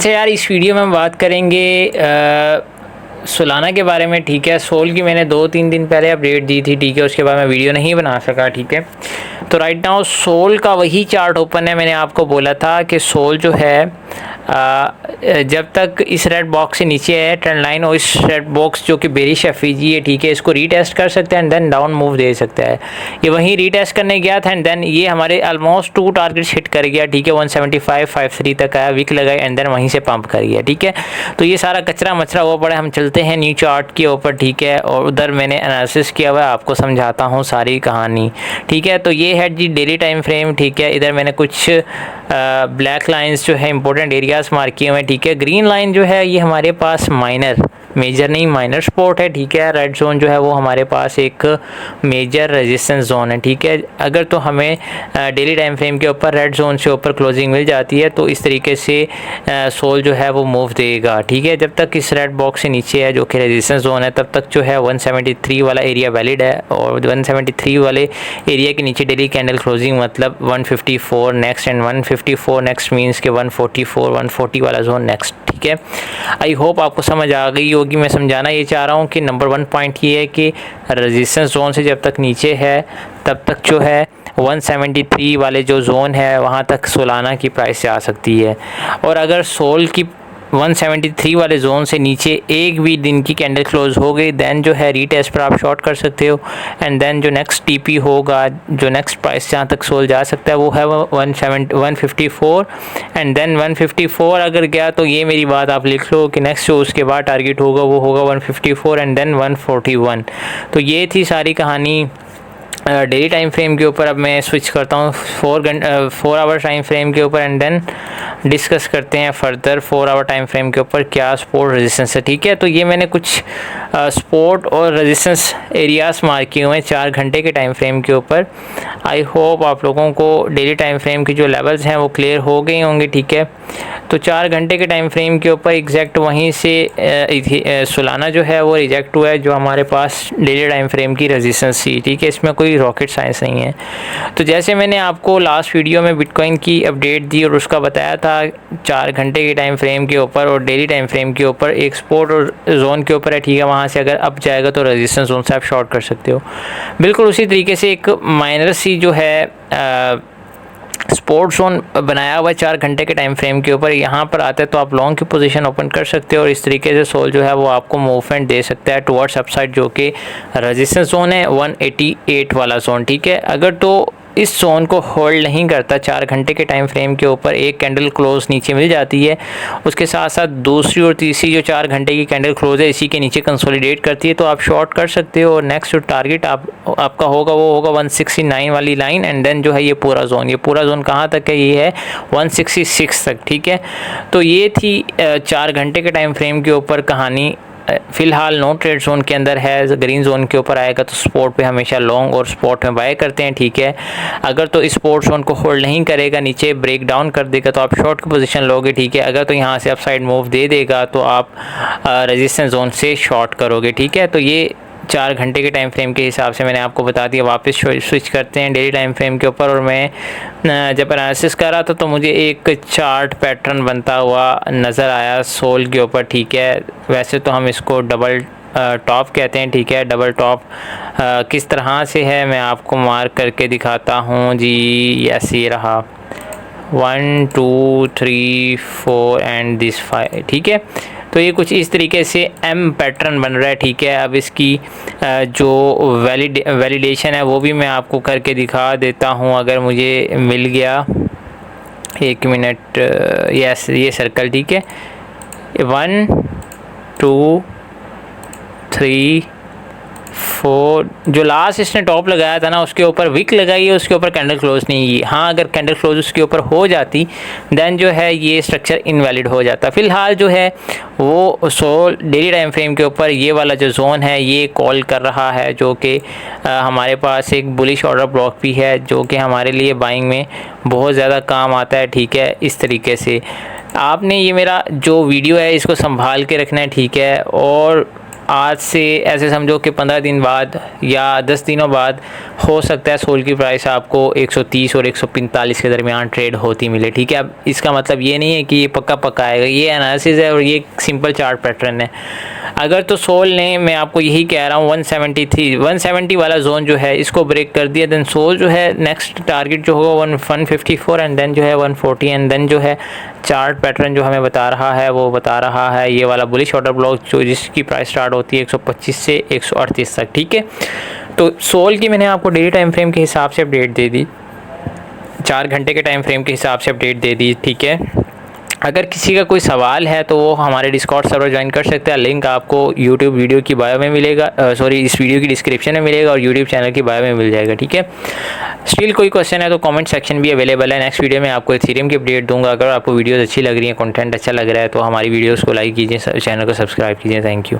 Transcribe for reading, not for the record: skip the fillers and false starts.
अच्छा यार, इस वीडियो में हम बात करेंगे सोलाना के बारे में। ठीक है, सोल की मैंने 2-3 दिन पहले अपडेट दी थी। ठीक है, उसके बाद मैं वीडियो नहीं बना सका। ठीक है, तो राइट नाउ सोल का वही चार्ट ओपन है। मैंने आपको बोला था कि सोल जो है जब तक इस रेड बॉक्स से नीचे है ट्रेंड लाइन, और इस रेड बॉक्स जो कि बेरिश एफईजी है, ठीक है, इसको रीटेस्ट कर सकता है एंड देन डाउन मूव दे सकता है। ये वहीं रीटेस्ट करने गया था एंड देन ये हमारे ऑलमोस्ट 2 टारगेट्स हिट कर गया। ठीक है, 175.53 तक आया, विक लगाई एंड देन वहीं से पंप कर गया। ठीक है, तो ये सारा कचरा मचरा हुआ पड़ा। हम चलते हैं न्यू चार्ट के ऊपर। ठीक है, और उधर मैंने एनालिसिस किया हुआ है, आपको समझाता हूँ सारी कहानी। ठीक है, तो ये है जी डेली टाइम फ्रेम। ठीक है, इधर मैंने कुछ ब्लैक लाइंस जो है इंपॉर्टेंट एरियाज मार्क किए हुए हैं। ठीक है, ग्रीन लाइन जो है ये हमारे पास माइनर, मेजर नहीं माइनर सपोर्ट है। ठीक है, रेड जोन जो है वो हमारे पास एक मेजर रेजिस्टेंस जोन है। ठीक है, अगर तो हमें डेली टाइम फ्रेम के ऊपर रेड जोन से ऊपर क्लोजिंग मिल जाती है तो इस तरीके से सोल जो है वो मूव देगा। ठीक है, जब तक इस रेड बॉक्स से नीचे है जो कि रेजिस्टेंस जोन है, तब तक जो है 173 वाला एरिया वैलिड है, और 173 वाले एरिया के नीचे डेली कैंडल क्लोजिंग मतलब 154 नेक्स्ट एंड 154 नेक्स्ट मीन्स के 144 140 वाला जोन नेक्स्ट। ठीक है, आई होप आपको समझ आ गई होगी। मैं समझाना ये चाह रहा हूँ कि नंबर 1 पॉइंट ये है कि रेजिस्टेंस जोन से जब तक नीचे है तब तक जो है 173 वाले जो जोन है वहाँ तक सोलाना की प्राइस जा सकती है। और अगर सोल की 173 वाले जोन से नीचे एक भी दिन की कैंडल क्लोज हो गई, देन जो है रीटेस्ट पर आप शॉर्ट कर सकते हो एंड देन जो नेक्स्ट टीपी होगा, जो नेक्स्ट प्राइस जहाँ तक सोल जा सकता है वो है 154 एंड देन 154 अगर गया तो ये मेरी बात आप लिख लो कि नेक्स्ट जो उसके बाद टारगेट होगा वो होगा 154 एंड देन 141। तो ये थी सारी कहानी डेली टाइम फ्रेम के ऊपर। अब मैं स्विच करता हूँ 4 आवर टाइम फ्रेम के ऊपर एंड देन डिस्कस करते हैं फर्दर 4 आवर टाइम फ्रेम के ऊपर क्या सपोर्ट रेजिस्टेंस है। ठीक है, तो ये मैंने कुछ सपोर्ट और रेजिस्टेंस एरियाज मार्क किए हुए हैं 4 घंटे के टाइम फ्रेम के ऊपर। आई होप आप लोगों को डेली टाइम फ्रेम की जो लेवल्स हैं वो क्लियर हो गए होंगे। ठीक है, तो 4 घंटे के टाइम फ्रेम के ऊपर एग्जैक्ट वहीं से सोलाना जो है वो रिजेक्ट हुआ है जो हमारे पास डेली टाइम फ्रेम की रेजिस्टेंस थी। ठीक है, इसमें कोई रॉकेट साइंस नहीं है। तो जैसे मैंने आपको लास्ट वीडियो में बिटकॉइन की अपडेट दी और उसका बताया था 4 घंटे के टाइम फ्रेम के ऊपर और डेली टाइम फ्रेम के ऊपर एक सपोर्ट और जोन के ऊपर है। ठीक है, वहाँ से अगर अप जाएगा तो रेजिस्टेंस जोन से आप शॉर्ट कर सकते हो। बिल्कुल उसी तरीके से एक माइनर सी जो है स्पोर्ट जोन बनाया हुआ है 4 घंटे के टाइम फ्रेम के ऊपर। यहाँ पर आते हैं तो आप लॉन्ग की पोजीशन ओपन कर सकते हो और इस तरीके से सोल जो है वो आपको मूवमेंट दे सकता है टुवर्ड्स अपसाइड, जो कि रेजिस्टेंस जोन है 188 वाला जोन। ठीक है, अगर तो इस जोन को होल्ड नहीं करता 4 घंटे के टाइम फ्रेम के ऊपर, एक कैंडल क्लोज नीचे मिल जाती है, उसके साथ साथ दूसरी और तीसरी जो 4 घंटे की कैंडल क्लोज है इसी के नीचे कंसोलिडेट करती है, तो आप शॉर्ट कर सकते हो। और नेक्स्ट जो टारगेट आपका होगा वो होगा 169 वाली लाइन एंड देन जो है ये पूरा जोन कहाँ तक है, ये है 166 तक। ठीक है, तो ये थी 4 घंटे के टाइम फ्रेम के ऊपर कहानी। फ़िलहाल नो ट्रेड जोन के अंदर है, ग्रीन जोन के ऊपर आएगा तो स्पॉट पे हमेशा लॉन्ग और स्पॉट में बाय करते हैं। ठीक है, अगर तो इस स्पॉट जोन को होल्ड नहीं करेगा, नीचे ब्रेक डाउन कर देगा तो आप शॉर्ट की पोजीशन लोगे। ठीक है, अगर तो यहाँ से अपसाइड मूव दे देगा तो आप रेजिस्टेंस जोन से शॉर्ट करोगे। ठीक है, तो ये 4 घंटे के टाइम फ्रेम के हिसाब से मैंने आपको बता दिया। वापस स्विच करते हैं डेली टाइम फ्रेम के ऊपर। और मैं जब एनालिसिस कर रहा था तो मुझे एक चार्ट पैटर्न बनता हुआ नज़र आया सोल के ऊपर। ठीक है, वैसे तो हम इसको डबल टॉप कहते हैं। ठीक है, डबल टॉप किस तरह से है मैं आपको मार्क करके दिखाता हूँ जी। यस, ये रहा 1 2 3 4 एंड दिस 5। ठीक है, तो ये कुछ इस तरीके से एम पैटर्न बन रहा है। ठीक है, अब इसकी जो वैलिडेशन है वो भी मैं आपको करके दिखा देता हूँ अगर मुझे मिल गया। 1 मिनट। यस, ये सर्कल। ठीक है, 1 2 3 4 जो लास्ट इसने टॉप लगाया था ना उसके ऊपर विक लगाई है, उसके ऊपर कैंडल क्लोज नहीं की। हाँ, अगर कैंडल क्लोज उसके ऊपर हो जाती देन जो है ये स्ट्रक्चर इनवैलिड हो जाता। फ़िलहाल जो है वो सोल डेली टाइम फ्रेम के ऊपर ये वाला जो जोन है ये कॉल कर रहा है, जो कि हमारे पास एक बुलिश ऑर्डर ब्लॉक भी है जो कि हमारे लिए बाइंग में बहुत ज़्यादा काम आता है। ठीक है, इस तरीके से आपने ये मेरा जो वीडियो है इसको संभाल के रखना है। ठीक है, और आज से ऐसे समझो कि 15 दिन बाद या 10 दिनों बाद हो सकता है सोल की प्राइस आपको 130 और 145 के दरमियान ट्रेड होती मिले, ठीक है। अब इसका मतलब ये नहीं है कि ये पक्का आएगा, ये एनालिसिस है और ये सिंपल चार्ट पैटर्न है। अगर तो सोल ने, मैं आपको यही कह रहा हूँ, 170 वाला जोन जो है इसको ब्रेक कर दिया, देन सोल जो है नेक्स्ट टारगेट जो होगा 154 एंड देन जो है 140 एंड देन जो है चार्ट पैटर्न जो हमें बता रहा है वो बता रहा है ये वाला बुलिश ऑर्डर ब्लॉक जो जिसकी प्राइस स्टार्ट होती है 125 से 138 तक, ठीक है। तो सोल की मैंने आपको डेली टाइम फ्रेम के हिसाब से अपडेट दे दी, 4 घंटे के टाइम फ्रेम के हिसाब से अपडेट दे दी, ठीक है। अगर किसी का कोई सवाल है तो वो हमारे डिस्कॉर्ड सर्वर ज्वाइन कर सकते हैं, लिंक आपको यूट्यूब वीडियो की बायो में मिलेगा, इस वीडियो की डिस्क्रिप्शन में मिलेगा और यूट्यूब चैनल की बायो में मिल जाएगा, ठीक है। स्टिल कोई क्वेश्चन है तो कमेंट सेक्शन भी अवेलेबल है। नेक्स्ट वीडियो में आपको इथेरियम की अपडेट दूंगा। अगर आपको वीडियोस अच्छी लग रही है, कंटेंट अच्छा लग रहा है तो हमारी वीडियोस को लाइक कीजिए, चैनल को सब्सक्राइब कीजिए। Thank you.